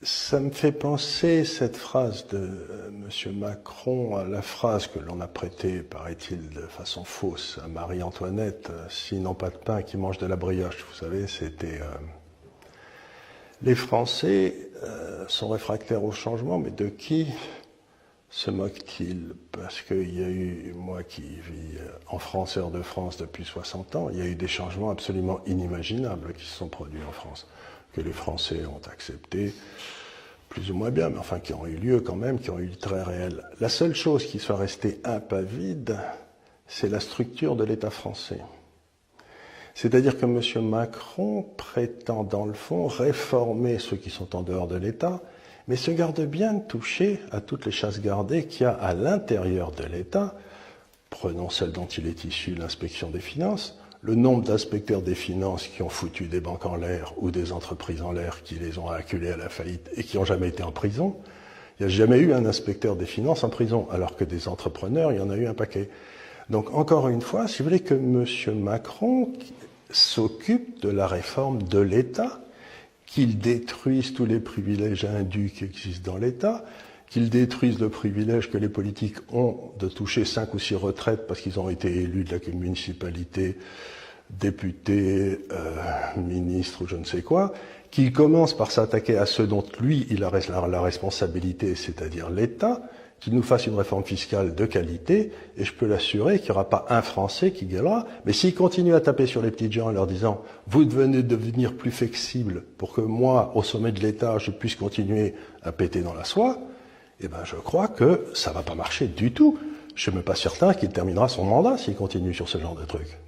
Ça me fait penser, cette phrase de M. Macron, à la phrase que l'on a prêtée, paraît-il, de façon fausse à Marie-Antoinette, « S'ils n'ont pas de pain, qu'ils mangent de la brioche ». Vous savez, c'était... Les Français sont réfractaires au changement, mais de qui se moquent-ils? Parce qu'il y a eu, moi qui vis en France et hors de France depuis 60 ans, il y a eu des changements absolument inimaginables qui se sont produits en France, que les Français ont acceptés, plus ou moins bien, mais enfin qui ont eu lieu quand même, qui ont eu lieu très réel. La seule chose qui soit restée impavide, c'est la structure de l'État français. C'est-à-dire que M. Macron prétend, dans le fond, réformer ceux qui sont en dehors de l'État, mais se garde bien de toucher à toutes les chasses gardées qu'il y a à l'intérieur de l'État. Prenons celle dont il est issu, l'inspection des finances. Le nombre d'inspecteurs des finances qui ont foutu des banques en l'air ou des entreprises en l'air qui les ont acculés à la faillite et qui n'ont jamais été en prison. Il n'y a jamais eu un inspecteur des finances en prison, alors que des entrepreneurs, il y en a eu un paquet. Donc, encore une fois, si vous voulez que M. Macron s'occupe de la réforme de l'État, qu'il détruise tous les privilèges indus qui existent dans l'État, qu'il détruise le privilège que les politiques ont de toucher 5 ou 6 retraites parce qu'ils ont été élus de la municipalité, députés, ministres ou je ne sais quoi, qu'il commence par s'attaquer à ceux dont lui, il a la responsabilité, c'est-à-dire l'État, qu'il nous fasse une réforme fiscale de qualité, et je peux l'assurer qu'il n'y aura pas un Français qui gueulera. Mais s'il continue à taper sur les petites gens en leur disant « vous devenez devenir plus flexible pour que moi, au sommet de l'État, je puisse continuer à péter dans la soie », eh ben, je crois que ça va pas marcher du tout. Je ne suis même pas certain qu'il terminera son mandat s'il continue sur ce genre de truc.